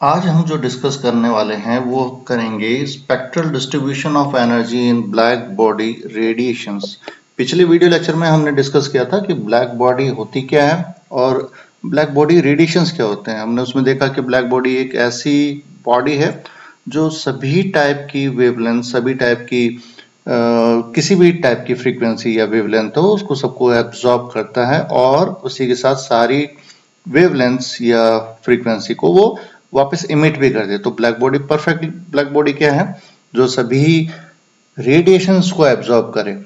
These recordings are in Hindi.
आज हम जो डिस्कस करने वाले हैं वो करेंगे spectral distribution of energy in black body radiations. पिछले वीडियो लेक्चर में हमने डिस्कस किया था कि ब्लैक बॉडी होती क्या है और ब्लैक बॉडी रेडिएशंस क्या होते हैं। हमने उसमें देखा कि ब्लैक बॉडी एक ऐसी बॉडी है जो सभी टाइप की वेवलेंथ, सभी टाइप की किसी भी टाइप की फ्रीक्वेंसी या वेवलेंथ हो उसको सबको एब्जॉर्ब करता है और उसी के साथ सारी वेवलेंथ्स या फ्रीक्वेंसी को वो वापस इमिट भी कर दे। तो black body, perfect black body क्या है? जो सभी रेडिएशंस को एब्जॉर्ब करे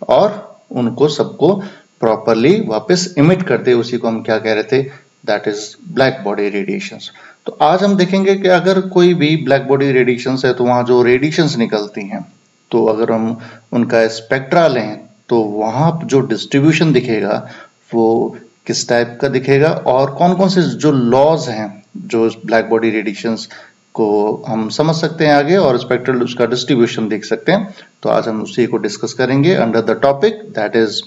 और उनको सबको प्रॉपरली वापस इमिट कर दे। उसी को हम क्या कह रहे थे? That is black body radiations. तो आज हम देखेंगे कि अगर कोई भी ब्लैक बॉडी रेडिएशंस है तो वहां जो रेडिएशंस निकलती हैं, तो अगर हम उनका स्पेक्ट्रा लें तो वहां जो डिस्ट्रीब्यूशन दिखेगा वो किस टाइप का दिखेगा और कौन कौन से जो लॉज हैं जो ब्लैक बॉडी रेडिएशंस को हम समझ सकते हैं आगे और स्पेक्ट्रल उसका डिस्ट्रीब्यूशन देख सकते हैं। तो आज हम उसी को डिस्कस करेंगे under the topic that is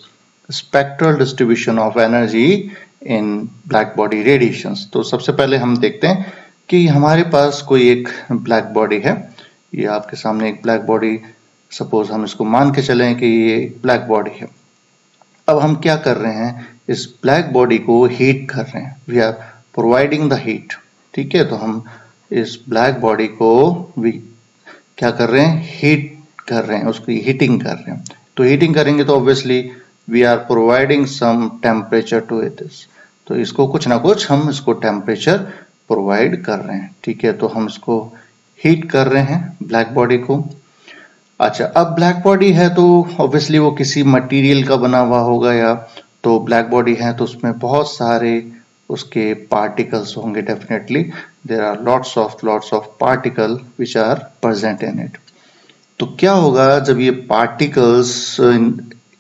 spectral distribution of energy in black body radiations. तो सबसे पहले हम देखते हैं कि हमारे पास कोई एक ब्लैक बॉडी है। ये आपके सामने एक ब्लैक बॉडी, सपोज हम इसको मान के चलें कि ये ब्लैक बॉडी है। अब हम क्या कर रहे हैं? इस ब्लैक बॉडी को हीट कर रहे हैं। We are providing the heat. ठीक है, तो हम इस ब्लैक बॉडी को भी क्या कर रहे हैं? हीट कर रहे हैं, उसकी हीटिंग कर रहे हैं। तो हीटिंग करेंगे तो obviously we are providing some temperature to it. तो इसको कुछ ना कुछ हम इसको टेम्परेचर प्रोवाइड कर रहे हैं। ठीक है, तो हम इसको हीट कर रहे हैं ब्लैक बॉडी को। अच्छा, अब ब्लैक बॉडी है तो ऑब्वियसली वो किसी मटेरियल का बना हुआ होगा, या तो ब्लैक बॉडी है तो उसमें बहुत सारे उसके पार्टिकल्स होंगे। Definitely there are lots of particle which are present in it. तो क्या होगा जब ये पार्टिकल्स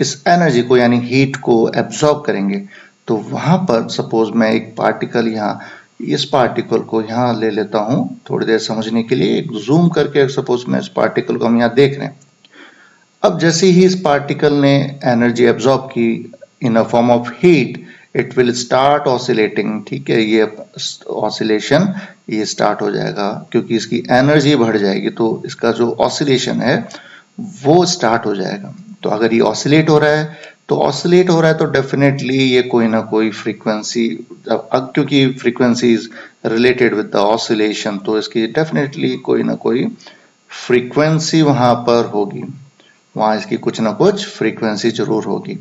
इस एनर्जी को यानी हीट को एब्जॉर्ब करेंगे? तो वहां पर सपोज मैं एक पार्टिकल यहाँ, इस पार्टिकल को यहाँ ले लेता हूं थोड़ी देर समझने के लिए। एक जूम करके सपोज मैं इस पार्टिकल को हम यहाँ देख रहे हैं। अब जैसे ही इस पार्टिकल ने एनर्जी एब्जॉर्ब की in a form of heat, it will start oscillating. ठीक है, ये ऑसिलेशन ये स्टार्ट हो जाएगा क्योंकि इसकी एनर्जी बढ़ जाएगी, तो इसका जो ऑसिलेशन है वो स्टार्ट हो जाएगा। तो अगर ये ऑसिलेट हो रहा है तो डेफिनेटली ये कोई ना कोई फ्रीक्वेंसी, अब क्योंकि frequency is related with the oscillation, तो इसकी डेफिनेटली कोई ना कोई फ्रीक्वेंसी वहां पर होगी। वहां इसकी कुछ ना कुछ फ्रीक्वेंसी जरूर होगी।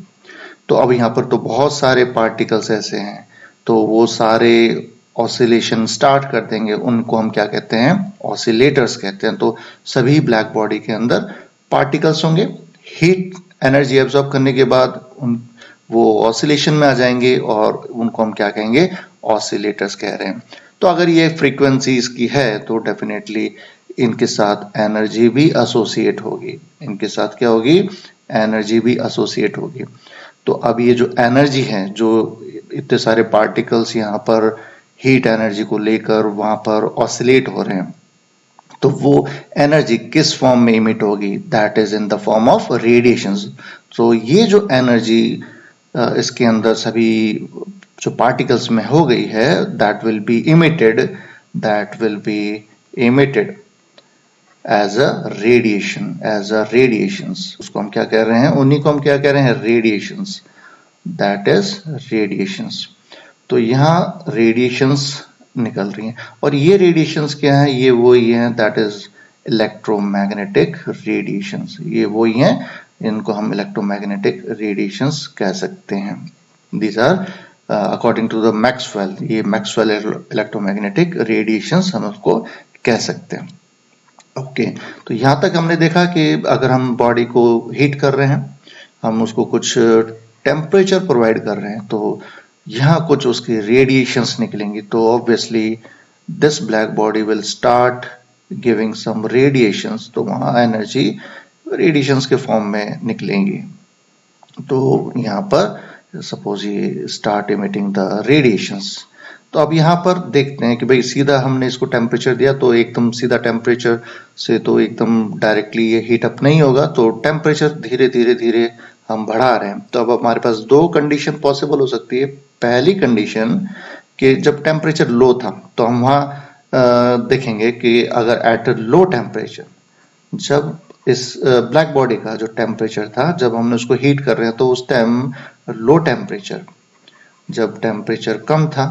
तो अब यहाँ पर तो बहुत सारे पार्टिकल्स ऐसे हैं, तो वो सारे ऑसिलेशन स्टार्ट कर देंगे। उनको हम क्या कहते हैं? ऑसिलेटर्स कहते हैं। तो सभी ब्लैक बॉडी के अंदर पार्टिकल्स होंगे। हीट एनर्जी एब्जॉर्ब करने के बाद वो ऑसिलेशन में आ जाएंगे और उनको हम क्या कहेंगे? ऑसिलेटर्स कह रहे हैं। तो अगर ये फ्रीक्वेंसी इसकी है तो डेफिनेटली इनके साथ एनर्जी भी एसोसिएट होगी। इनके साथ क्या होगी? एनर्जी भी एसोसिएट होगी। तो अब ये जो एनर्जी है, जो इतने सारे पार्टिकल्स यहाँ पर हीट एनर्जी को लेकर वहां पर ऑसिलेट हो रहे हैं, तो वो एनर्जी किस फॉर्म में इमिट होगी? That is in the form of radiations. तो ये जो एनर्जी इसके अंदर सभी जो पार्टिकल्स में हो गई है, that will be emitted as a radiations. उसको हम क्या कह रहे हैं? उन्हीं को हम क्या कह रहे हैं? रेडिएशंस। That is radiations. तो यहाँ रेडिएशंस निकल रही हैं और ये रेडिएशंस क्या है? ये वही है, दैट इज इलेक्ट्रोमैग्नेटिक रेडिएशंस। ये वही हैं, इनको हम इलेक्ट्रोमैग्नेटिक रेडिएशंस कह सकते हैं। These are according to the Maxwell, ये मैक्सवेल इलेक्ट्रोमैग्नेटिक रेडिएशंस हम उसको कह सकते हैं। ओके, तो यहां तक हमने देखा कि अगर हम बॉडी को हीट कर रहे हैं, हम उसको कुछ टेम्परेचर प्रोवाइड कर रहे हैं, तो यहाँ कुछ उसकी रेडिएशंस निकलेंगी। तो obviously this black body will start giving some radiations. तो वहाँ एनर्जी रेडिएशंस के फॉर्म में निकलेंगी। तो यहाँ पर सपोज ये स्टार्ट इमिटिंग द रेडिएशंस। तो अब यहाँ पर देखते हैं कि भाई सीधा हमने इसको टेम्परेचर दिया तो एकदम सीधा टेम्परेचर से तो एकदम डायरेक्टली ये हीट अप नहीं होगा, तो टेम्परेचर धीरे धीरे हम बढ़ा रहे हैं। तो अब हमारे पास दो कंडीशन पॉसिबल हो सकती है। पहली कंडीशन कि जब टेम्परेचर लो था तो हम वहाँ देखेंगे कि अगर एट लो टेम्परेचर, जब इस ब्लैक बॉडी का जो टेम्परेचर था, जब हमने उसको हीट कर रहे हैं तो उस टाइम लो टेम्परेचर, जब टेम्परेचर कम था,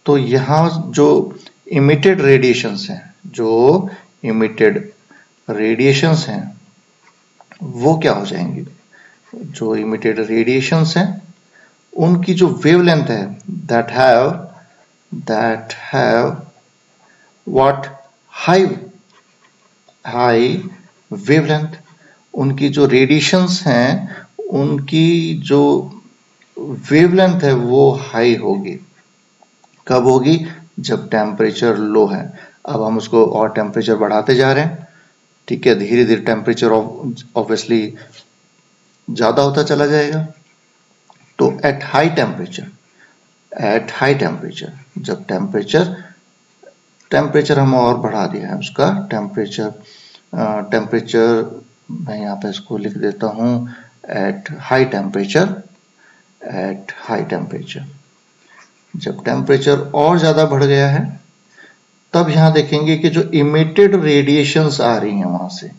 तो यहाँ जो इमिटेड रेडिएशंस हैं, जो इमिटेड रेडिएशंस हैं वो क्या हो जाएंगी? जो इमिटेड रेडिएशंस हैं उनकी जो वेवलेंथ है, that have what, high wavelength, उनकी जो रेडिएशंस हैं उनकी जो वेवलेंथ है वो हाई होगी। कब होगी? जब टेम्परेचर लो है। अब हम उसको और टेम्परेचर बढ़ाते जा रहे हैं, ठीक है, धीरे धीरे टेम्परेचर ऑब्वियसली ज्यादा होता चला जाएगा। तो एट हाई टेम्परेचर, जब टेम्परेचर हम और बढ़ा दिया है उसका टेम्परेचर मैं यहाँ पे इसको लिख देता हूँ एट हाई टेम्परेचर, जब टेम्परेचर और ज्यादा बढ़ गया है तब यहां देखेंगे कि जो इमिटेड रेडिएशंस आ रही हैं वहां से,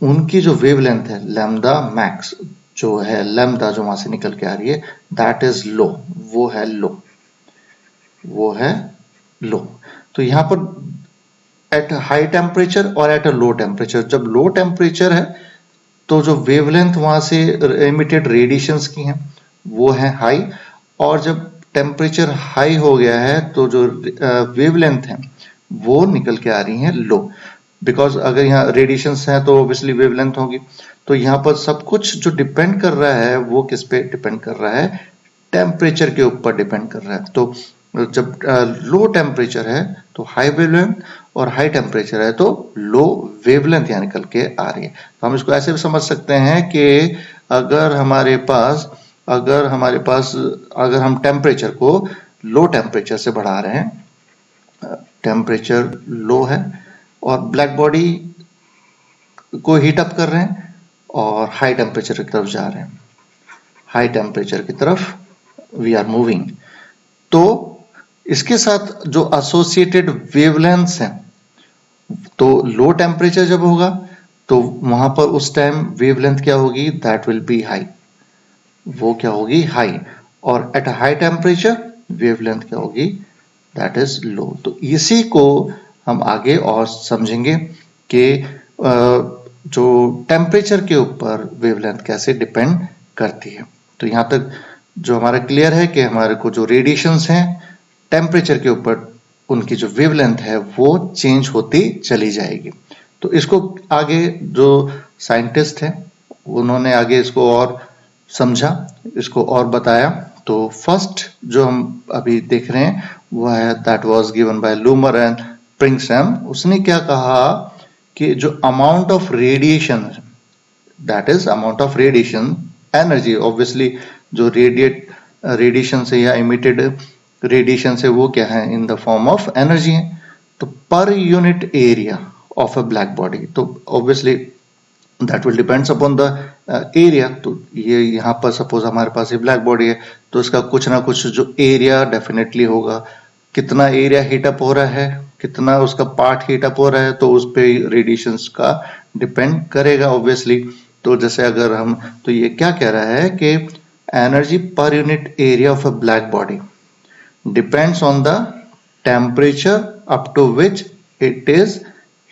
उनकी जो वेवलेंथ है लैम्डा मैक्स, जो है लैम्डा जो वहां से निकल के आ रही है, दैट इज लो, वो है लो। तो यहां पर एट हाई टेम्परेचर और एट अ लो टेम्परेचर, जब लो टेम्परेचर है तो जो वेवलेंथ वहां से इमिटेड रेडिएशंस की हैं वो है हाई, और जब टेम्परेचर हाई हो गया है तो जो वेवलेंथ है वो निकल के आ रही है लो। बिकॉज अगर यहाँ रेडिएशंस हैं तो ऑब्वियसली वेवलेंथ होगी। तो यहाँ पर सब कुछ जो डिपेंड कर रहा है वो किस पे डिपेंड कर रहा है? टेम्परेचर के ऊपर डिपेंड कर रहा है। तो जब लो टेम्परेचर है तो हाई वेवलेंथ, और हाई टेम्परेचर है तो लो वेवलेंथ यहाँ निकल के आ रही है। तो हम इसको ऐसे भी समझ सकते हैं कि अगर हम टेम्परेचर को लो टेम्परेचर से बढ़ा रहे हैं, टेम्परेचर लो है और ब्लैक बॉडी को हीट अप कर रहे हैं और हाई टेम्परेचर की तरफ जा रहे हैं, हाई टेम्परेचर की तरफ वी आर मूविंग। तो इसके साथ जो एसोसिएटेड वेवलेंथ्स हैं, तो लो टेम्परेचर जब होगा तो वहां पर उस टाइम वेवलेंथ क्या होगी? दैट विल बी हाई, वो क्या होगी? हाई। और एट हाई टेम्परेचर वेवलेंथ क्या होगी? That is low. तो इसी को हम आगे और समझेंगे कि जो टेम्परेचर के ऊपर वेवलेंथ कैसे डिपेंड करती है। तो यहां तक जो हमारा क्लियर है कि हमारे को जो रेडिएशंस हैं टेम्परेचर के ऊपर उनकी जो वेवलेंथ है वो चेंज होती चली जाएगी। तो इसको आगे जो साइंटिस्ट हैं उन्होंने आगे इसको और समझा, इसको और बताया। तो फर्स्ट जो हम अभी देख रहे हैं वो है that was given by Lummer and Pringsheim. उसने क्या कहा कि जो amount of radiation, that is amount of radiation energy, obviously जो रेडिएशन से या इमिटेड रेडिएशन से वो क्या है? In the form of energy है। तो per unit area of a black body, तो obviously that will depends upon the area. तो ये यहाँ पर सपोज हमारे पास ये ब्लैक बॉडी है तो इसका कुछ ना कुछ जो एरिया डेफिनेटली होगा, कितना एरिया हीटअप हो रहा है, कितना उसका पार्ट हीटअप हो रहा है, तो उस पे रेडिएशंस का डिपेंड करेगा ऑब्वियसली। तो जैसे अगर हम, तो ये क्या कह रहा है कि energy per unit area of a black body depends on the temperature up to which it is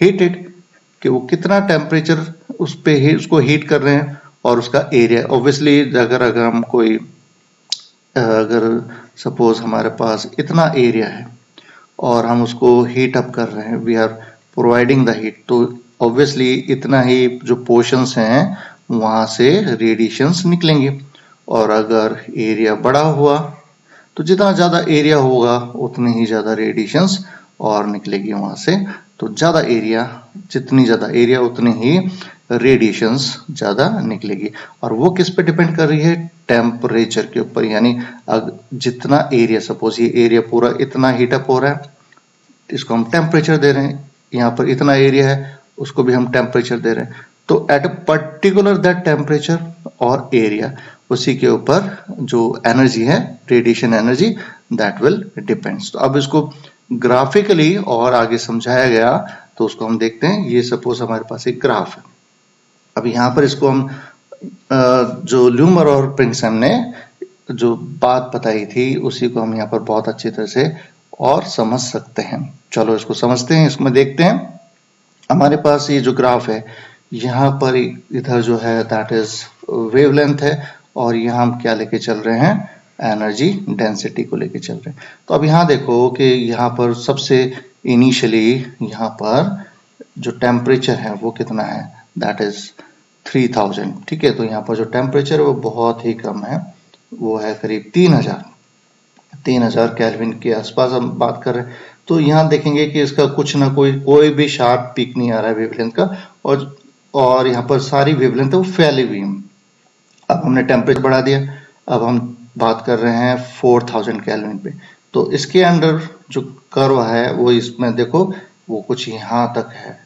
heated, कि वो कितना टेम्परेचर उस पे ही उसको हीट कर रहे हैं, और उसका एरिया ऑब्वियसली अगर हम कोई अगर सपोज हमारे पास इतना एरिया है और हम उसको हीट अप कर रहे हैं, we are providing the heat, तो ऑब्वियसली इतना ही जो पोर्शंस हैं वहां से रेडिएशंस निकलेंगे। और अगर एरिया बड़ा हुआ तो जितना ज्यादा एरिया होगा उतनी ही ज्यादा रेडिएशंस और निकलेगी वहां से। तो ज्यादा एरिया, जितनी ज्यादा एरिया उतनी ही रेडिएशंस ज्यादा निकलेगी। और वो किस पे डिपेंड कर रही है? टेम्परेचर के ऊपर। यानी जितना एरिया, सपोज ये एरिया पूरा इतना हीटअप हो रहा है, इसको हम टेम्परेचर दे रहे हैं, यहाँ पर इतना एरिया है उसको भी हम टेम्परेचर दे रहे हैं। तो at a particular that temperature और एरिया, उसी के ऊपर जो एनर्जी है, radiation energy, that will depends. तो अब इसको ग्राफिकली और आगे समझाया गया, तो उसको हम देखते हैं। ये सपोज हमारे पास एक ग्राफ है। अब यहाँ पर इसको हम जो ल्यूमर और प्रिंगसम ने जो बात बताई थी उसी को हम यहाँ पर बहुत अच्छी तरह से और समझ सकते हैं। चलो इसको समझते हैं, इसमें देखते हैं। हमारे पास ये जो ग्राफ है, यहाँ पर इधर जो है दैट इज वेवलेंथ है, और यहाँ हम क्या लेके चल रहे हैं, एनर्जी डेंसिटी को लेके चल रहे हैं। तो अब यहाँ देखो कि यहाँ पर सबसे इनिशियली यहाँ पर जो टेम्परेचर है वो कितना है, दैट इज 3000। ठीक है, तो यहाँ पर जो टेम्परेचर है वो बहुत ही कम है, वो है करीब 3000 केल्विन के आसपास हम बात कर रहे हैं। तो यहाँ देखेंगे कि इसका कुछ ना कोई भी शार्प पीक नहीं आ रहा है वेवलेंथ का, और यहाँ पर सारी वेवलेंथ है वो फैली हुई है। अब हमने टेम्परेचर बढ़ा दिया, अब हम बात कर रहे हैं 4000 केल्विन पे। तो इसके अंडर जो कर्व है वो इसमें देखो वो कुछ यहाँ तक है,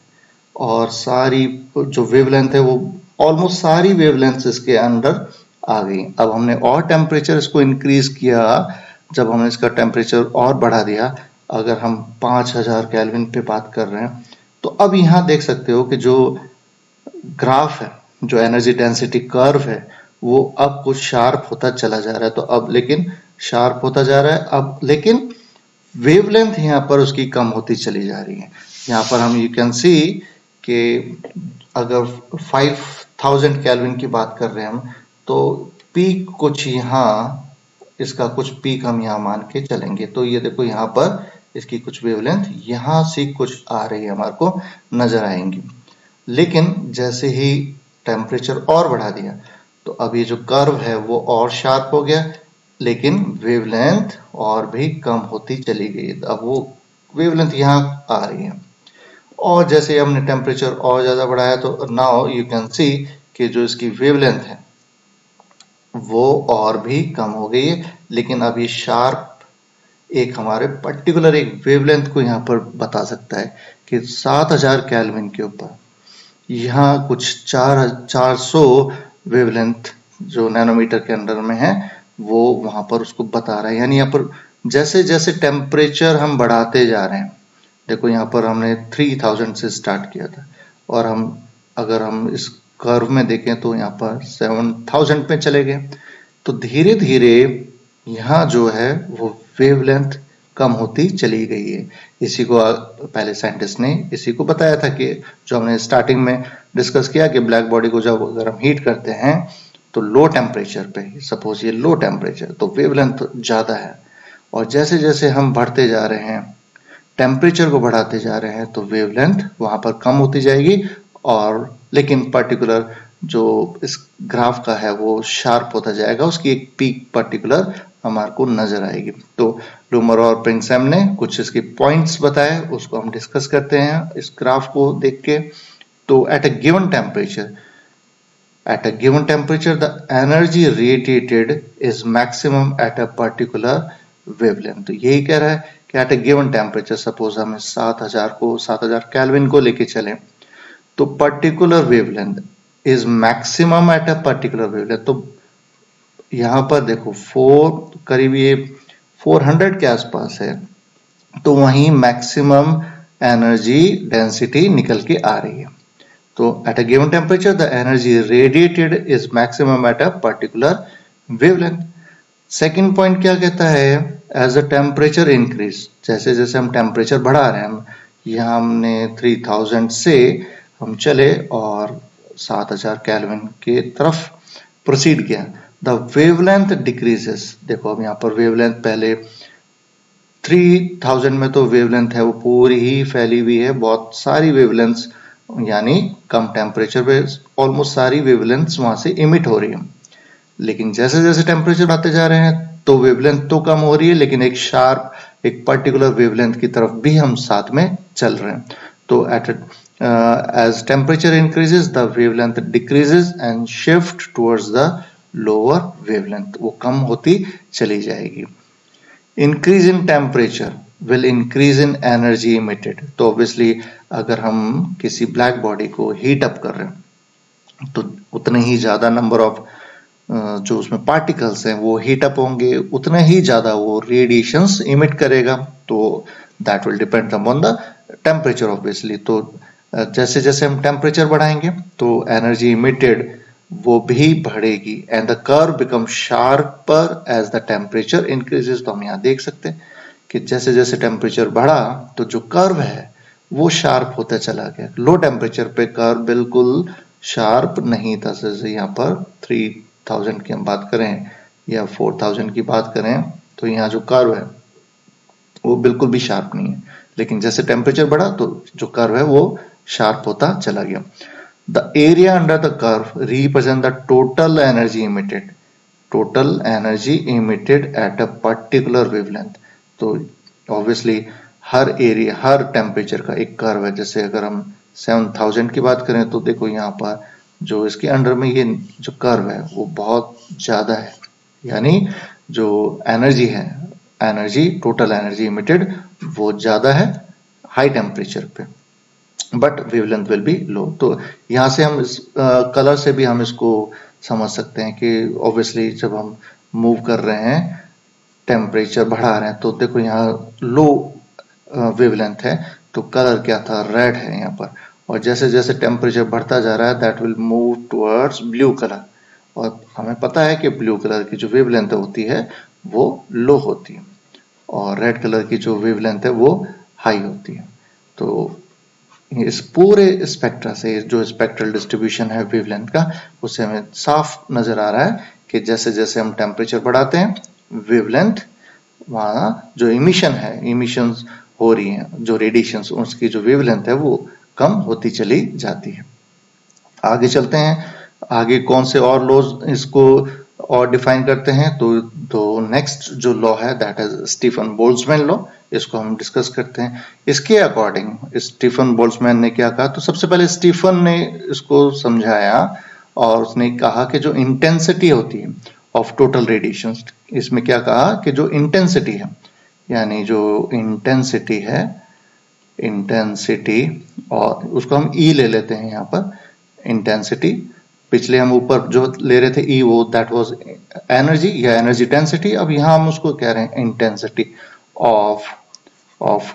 और सारी जो वेवलेंथ है वो ऑलमोस्ट सारी वेवलेंथ इसके अंडर आ गई। अब हमने और टेम्परेचर इसको इंक्रीज किया, जब हमने इसका टेम्परेचर और बढ़ा दिया, अगर हम 5000 केल्विन पे बात कर रहे हैं, तो अब यहाँ देख सकते हो कि जो ग्राफ है, जो एनर्जी डेंसिटी कर्व है, वो अब कुछ शार्प होता चला जा रहा है। तो अब लेकिन शार्प होता जा रहा है अब, लेकिन वेवलेंथ यहाँ पर उसकी कम होती चली जा रही है। यहाँ पर हम यू कैन सी कि अगर 5000 केल्विन की बात कर रहे हैं हम, तो पीक कुछ यहाँ, इसका कुछ पीक हम यहाँ मान के चलेंगे। तो ये देखो यहाँ पर इसकी कुछ वेवलेंथ यहाँ से कुछ आ रही है, हमारे को नजर आएंगी। लेकिन जैसे ही टेम्परेचर और बढ़ा दिया, तो अब ये जो कर्व है वो और शार्प हो गया, लेकिन वेवलेंथ और भी कम होती चली गई। अब वो वेवलेंथ यहाँ आ रही है, और जैसे हमने टेम्परेचर और ज्यादा बढ़ाया, तो नाउ यू कैन सी कि जो इसकी वेवलेंथ है वो और भी कम हो गई है। लेकिन अभी शार्प एक हमारे पर्टिकुलर एक वेवलेंथ को यहाँ पर बता सकता है कि 7000 केल्विन के ऊपर यहाँ कुछ 400 वेवलेंथ जो नैनोमीटर के अंडर में है वो वहां पर उसको बता रहा है। यानी यहाँ पर जैसे जैसे टेम्परेचर हम बढ़ाते जा रहे हैं, देखो यहाँ पर हमने 3000 से स्टार्ट किया था, और अगर हम इस कर्व में देखें तो यहाँ पर 7000 पे चले गए। तो धीरे धीरे यहाँ जो है वो वेवलेंथ कम होती चली गई है। इसी को पहले साइंटिस्ट ने इसी को बताया था कि जो हमने स्टार्टिंग में डिस्कस किया कि ब्लैक बॉडी को जब अगर हम हीट करते हैं तो लो टेम्परेचर पे, सपोज ये लो टेम्परेचर, तो वेवलेंथ ज्यादा है, और जैसे जैसे हम बढ़ते जा रहे हैं, टेम्परेचर को बढ़ाते जा रहे हैं, तो वेवलेंथ वहां पर कम होती जाएगी, और लेकिन पर्टिकुलर जो इस ग्राफ का है वो शार्प होता जाएगा, उसकी एक पीक पर्टिकुलर हमारे को नजर आएगी। तो लूमर और प्रिंगसम ने कुछ इसके पॉइंट्स बताए, उसको हम डिस्कस करते हैं इस ग्राफ को देख के। तो at a given temperature the energy radiated is maximum at a particular wavelength. तो यही कह रहा है कि at a given temperature, suppose हमें 7000 केल्विन को लेके चलें, तो particular wavelength is maximum at a particular wavelength. तो यहाँ पर देखो करीब ये 400 के आसपास है, तो वहीं मैक्सिमम एनर्जी डेंसिटी निकल के आ रही है। तो at a given temperature the energy radiated is maximum at a particular wavelength. Second point क्या कहता है, एज अ टेम्परेचर इंक्रीज, जैसे जैसे हम टेम्परेचर बढ़ा रहे हैं, यहाँ हमने 3000 से हम चले और 7000 केल्विन के तरफ प्रोसीड किया, द वेवलेंथ डिक्रीजेस। देखो अब यहाँ पर वेवलेंथ पहले 3000 में तो वेवलेंथ है वो पूरी ही फैली हुई है, बहुत सारी वेवलेंथ्स, यानी कम टेम्परेचर पे ऑलमोस्ट सारी वेवलेंथ्स वहां से इमिट हो रही है। लेकिन जैसे जैसे टेम्परेचर बढ़ाते जा रहे हैं तो वेवलेंथ तो कम हो रही है, लेकिन एक शार्प एक पर्टिकुलर वेवलेंथ की तरफ भी हम साथ में चल रहे हैं। तो as temperature increases the wavelength decreases and shift towards the lower wavelength, वो कम होती चली जाएगी। Increase in temperature will increase in energy emitted। तो obviously अगर हम किसी ब्लैक बॉडी को हीट अप कर रहे हैं तो उतने ही ज्यादा नंबर ऑफ जो उसमें पार्टिकल्स हैं वो हीट अप होंगे, उतने ही ज्यादा वो रेडिएशंस इमिट करेगा। तो that will depend upon the temperature obviously. तो जैसे जैसे हम टेम्परेचर बढ़ाएंगे तो एनर्जी इमिटेड वो भी बढ़ेगी and the curve become sharper as the temperature increases. तो हम यहाँ देख सकते हैं कि जैसे जैसे टेम्परेचर बढ़ा तो जो कर्व है वो शार्प होता चला गया। लो टेम्परेचर पे कर्व बिल्कुल शार्प नहीं था। जैसे यहाँ पर 3000 की हम बात करें या 4000 की बात करें तो यहाँ जो कर्व है वो बिल्कुल भी शार्प नहीं है, लेकिन जैसे टेम्परेचर बढ़ा तो जो कर्व है वो शार्प होता चला गया। The area under the curve represent the total energy emitted, total energy emitted at a particular wavelength. तो ऑब्वियसली हर एरिया हर टेम्परेचर का एक कर्व है। जैसे अगर हम 7000 की बात करें तो देखो यहाँ पर जो इसके अंडर में ये जो कर्व है वो बहुत ज्यादा है, यानी जो एनर्जी है, एनर्जी टोटल एनर्जी इमिटेड वो ज्यादा है हाई टेम्परेचर पे, बट वेवलेंथ विल बी लो। तो यहाँ से हम इस कलर से भी हम इसको समझ सकते हैं कि ऑब्वियसली जब हम मूव कर रहे हैं टेम्परेचर बढ़ा रहे हैं तो देखो यहाँ लो वेवलेंथ है तो कलर क्या था, रेड है यहाँ पर। और जैसे जैसे टेम्परेचर बढ़ता जा रहा है that will move towards blue colour, और हमें पता है कि ब्लू कलर की जो वेवलेंथ होती है वो लो होती है और रेड कलर की जो वेवलेंथ है वो हाई होती है। तो इस पूरे स्पेक्ट्रा से जो स्पेक्ट्रल डिस्ट्रीब्यूशन है वेवलेंथ का उससे हमें साफ नजर आ रहा है कि जैसे जैसे हम टेम्परेचर बढ़ाते हैं वेवलेंथ वहाँ जो इमिशन है, इमिशंस हो रही हैं जो रेडिएशंस, उसकी जो वेवलेंथ है वो कम होती चली जाती है। आगे चलते हैं, आगे कौन से और लॉज इसको और डिफाइन करते हैं तो नेक्स्ट जो लॉ है that is Stefan Boltzmann law, इसको हम डिस्कस करते हैं। इसके अकॉर्डिंग स्टीफन बोल्ट्जमैन ने क्या कहा, तो सबसे पहले स्टीफन ने इसको समझाया और उसने कहा कि जो इंटेंसिटी होती है ऑफ टोटल रेडिएशन, इसमें क्या कहा कि जो इंटेंसिटी है, यानी जो इंटेंसिटी है, इंटेंसिटी, और उसको हम ई ले लेते हैं यहाँ पर इंटेंसिटी, पिछले हम ऊपर जो ले रहे थे ई वो दैट वाज एनर्जी या एनर्जी डेंसिटी, अब यहाँ हम उसको कह रहे हैं intensity of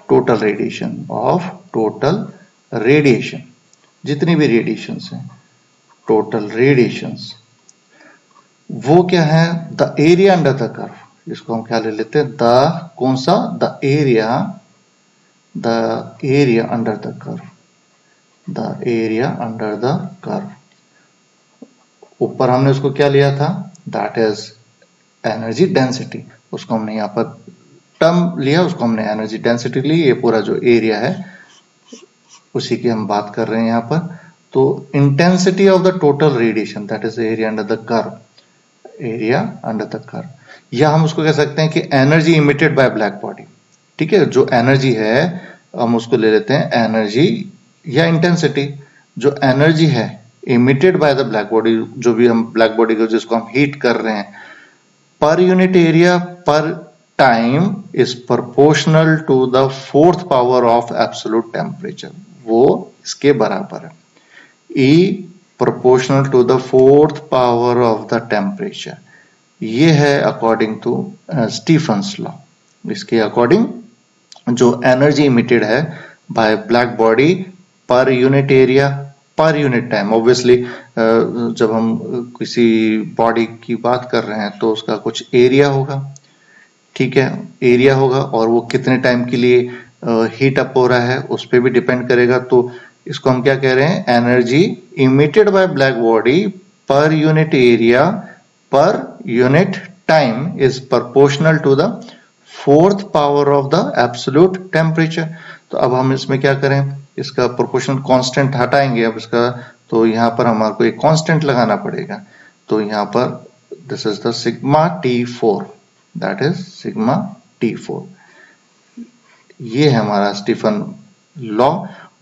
total radiation, of total radiation, जितनी भी रेडिएशंस हैं टोटल रेडिएशंस वो क्या है, the area under the curve, इसको हम क्या ले लेते हैं, द कौन सा, the area under the curve, the area under the curve. ऊपर हमने उसको क्या लिया था, दैट इज एनर्जी डेंसिटी, उसको हमने यहाँ पर टर्म लिया, उसको हमने एनर्जी डेंसिटी ली, ये पूरा जो एरिया है उसी की हम बात कर रहे हैं यहाँ पर। तो intensity of the total radiation that is area under the curve, area under the curve, या हम उसको कह सकते हैं कि energy emitted by black body. ठीक है, जो एनर्जी है हम उसको ले लेते हैं एनर्जी या इंटेंसिटी, जो एनर्जी है emitted by the black body, जो भी हम ब्लैक बॉडी को जिसको हम हीट कर रहे हैं, per unit area per time is proportional to the fourth power of absolute temperature, वो इसके बराबर है, E proportional to the fourth power of the temperature. ये है अकॉर्डिंग टू स्टीफन्स लॉ। इसके अकॉर्डिंग जो एनर्जी इमिटेड है by black body per unit area per unit time, obviously जब हम किसी बॉडी की बात कर रहे हैं तो उसका कुछ एरिया होगा, ठीक है, एरिया होगा और वो कितने टाइम के लिए हीट अप हो रहा है उस पर भी डिपेंड करेगा। तो इसको हम क्या कह रहे हैं, energy emitted by black body per unit area per unit time is proportional to the fourth power of the absolute temperature. तो अब हम इसमें क्या करें, इसका प्रोपोर्शनल कांस्टेंट हटाएंगे अब इसका, तो यहाँ पर हमारे को एक कांस्टेंट लगाना पड़ेगा। तो यहाँ पर this is the sigma T4, that is sigma T4। ये है हमारा स्टीफन लॉ।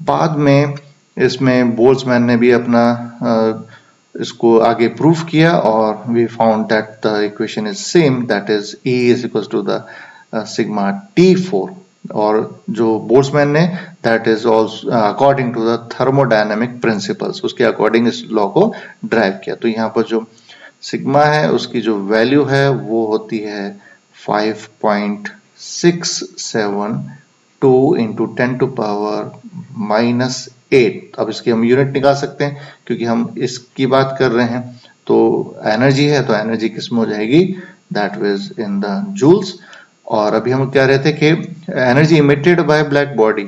बाद में इसमें बोल्ट्जमैन ने भी अपना इसको आगे प्रूफ किया और we found that the equation is same, that is E is equal to the sigma T4। और जो बोल्ट्जमैन ने that is also according to the thermodynamic principles, उसके अकॉर्डिंग इस लॉ को ड्राइव किया। तो यहाँ पर जो सिग्मा है उसकी जो वैल्यू है वो होती है 5.67 2 इंटू 10⁻⁸। अब इसकी हम यूनिट निकाल सकते हैं क्योंकि हम इसकी बात कर रहे हैं, तो एनर्जी है तो एनर्जी किस में हो जाएगी, that is in the joules. और अभी हम कह रहे थे कि energy emitted by black body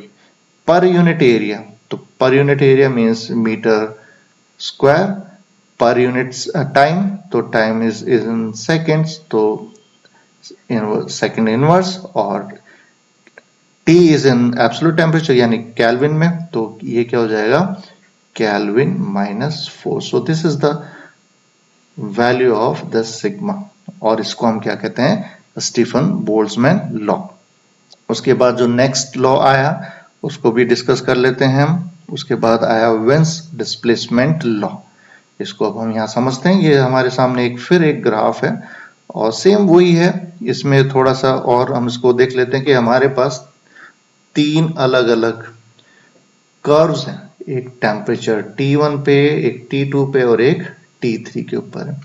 per unit area, तो per unit area means metre square, per unit time, तो टाइम इज इन सेकेंड्स, तो सेकेंड इनवर्स, और T is in absolute temperature यानी केल्विन में, तो ये क्या हो जाएगा, kelvin -4। So this is the value of the sigma, और इसको हम क्या कहते हैं, स्टीफन बोल्ट्जमैन लॉ। उसके बाद जो नेक्स्ट लॉ आया उसको भी डिस्कस कर लेते हैं हम। उसके बाद आया विन्स डिस्प्लेसमेंट लॉ। इसको अब हम यहाँ समझते हैं। ये हमारे सामने फिर एक ग्राफ है और सेम वही है, इसमें थोड़ा सा और हम इसको देख लेते हैं कि हमारे पास 3 अलग अलग कर्व्स हैं, एक टेम्परेचर T1 पे, एक T2 पे और एक T3 के ऊपर है।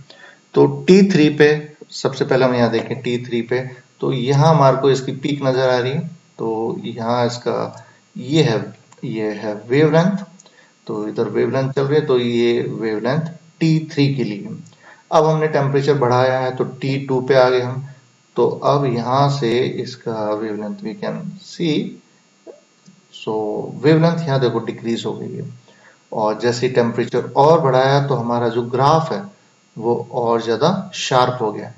तो T3 पे सबसे पहले हम यहाँ देखें, T3 पे तो यहाँ हमारे को इसकी पीक नजर आ रही है, तो यहाँ इसका ये है वेवलेंथ, तो इधर वेवलेंथ चल रही है, तो ये वेवलेंथ T3 के लिए। अब हमने टेम्परेचर बढ़ाया है तो T2 पे आ गए हम, तो अब यहाँ से इसका wavelength we can see, so wavelength यहाँ देखो डिक्रीज हो गई है, और जैसे टेम्परेचर और बढ़ाया तो हमारा जो ग्राफ है वो और ज्यादा शार्प हो गया,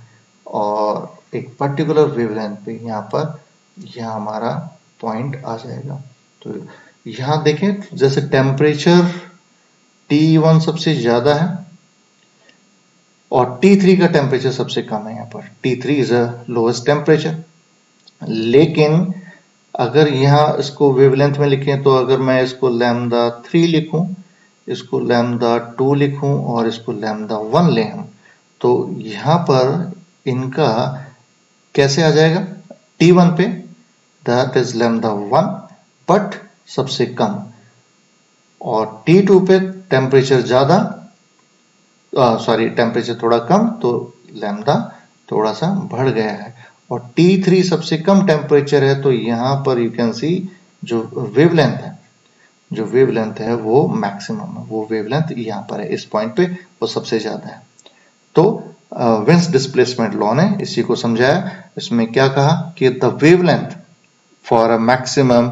और एक पर्टिकुलर वेवलेंथ पे यहाँ हमारा पॉइंट आ जाएगा। तो यहाँ देखें जैसे टेम्परेचर T1 सबसे ज्यादा है और T3 का टेम्परेचर सबसे कम है, यहाँ पर T3 is a lowest temperature. लेकिन अगर यहाँ इसको वेवलेंथ में लिखें तो अगर मैं इसको λ3 लिखूं, इसको λ2 लिखूं और इसको λ1 लें हम, तो यहाँ पर इनका कैसे आ जाएगा, T1 पे दैट इज λ1 बट सबसे कम, और T2 पे टेम्परेचर ज्यादा, सॉरी टेम्परेचर थोड़ा कम, तो लैम्डा थोड़ा सा बढ़ गया है, और T3 सबसे कम टेम्परेचर है, तो यहाँ पर यू कैन सी जो वेवलेंथ है वो मैक्सिमम है, वो वेवलेंथ यहाँ पर है, इस पॉइंट पे वो सबसे ज्यादा है। तो विन्स डिस्प्लेसमेंट लॉ ने इसी को समझाया। इसमें क्या कहा कि the wavelength for a maximum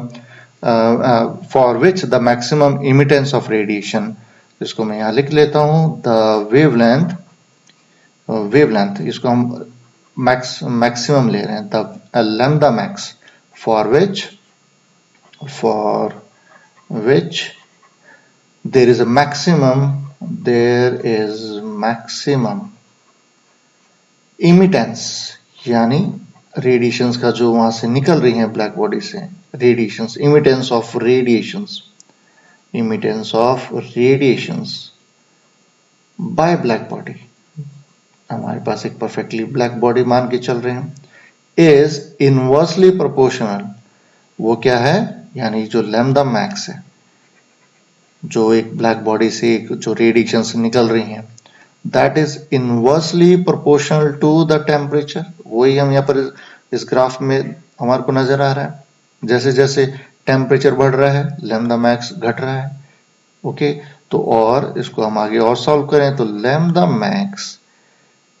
for which the maximum immittance of radiation, इसको मैं यहाँ लिख लेता हूं, द वेवलेंथ इसको हम मैक्सिमम ले रहे हैं, the lambda max for which there is a maximum emittance, यानी रेडिएशंस का जो वहां से निकल रही है ब्लैक बॉडी से, radiations, emittance of radiations by black body, हमारे पास एक परफेक्टली ब्लैक बॉडी मान के चल रहे हैं, इज इनवर्सली प्रोपोर्शनल, वो क्या है, यानी जो लैम्डा मैक्स है, जो एक ब्लैक बॉडी से जो रेडिएशंस निकल रही हैं, that is inversely proportional to the temperature. वही हम यहाँ पर इस ग्राफ में हमारे को नजर आ रहा है, जैसे जैसे टेम्परेचर बढ़ रहा है लैम्डा मैक्स घट रहा है। ओके, तो और इसको हम आगे और सॉल्व करें तो lambda max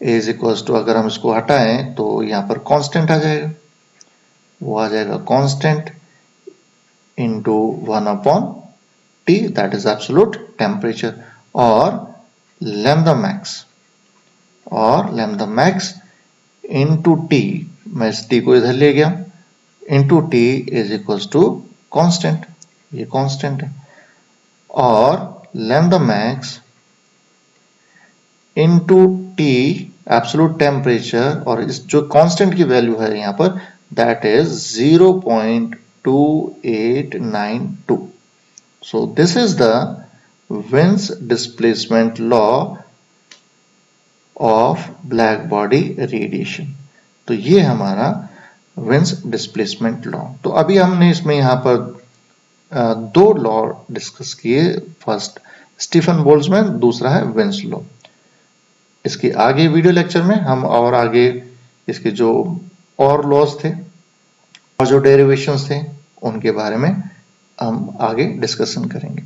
is equals to, अगर हम इसको हटाएं तो यहाँ पर कांस्टेंट आ जाएगा, वो आ जाएगा constant into 1/T, that is absolute temperature, और लैम्डा मैक्स इंटू T, मैं इस T को इधर ले गया, into T is equals to constant, ये कांस्टेंट है, और lambda max into T absolute temperature, और इस जो कांस्टेंट की वैल्यू है यहाँ पर that is 0.2892। So this is the Wiens displacement law of black body radiation। तो ये हमारा Wiens displacement law। तो अभी हमने इसमें यहाँ पर दो लॉ डिस्कस किए, फर्स्ट स्टीफन बोल्ट्जमैन, दूसरा है Wiens लॉ। इसके आगे वीडियो लेक्चर में हम और आगे इसके जो और लॉज थे और जो डेरिवेशंस थे उनके बारे में हम आगे डिस्कशन करेंगे।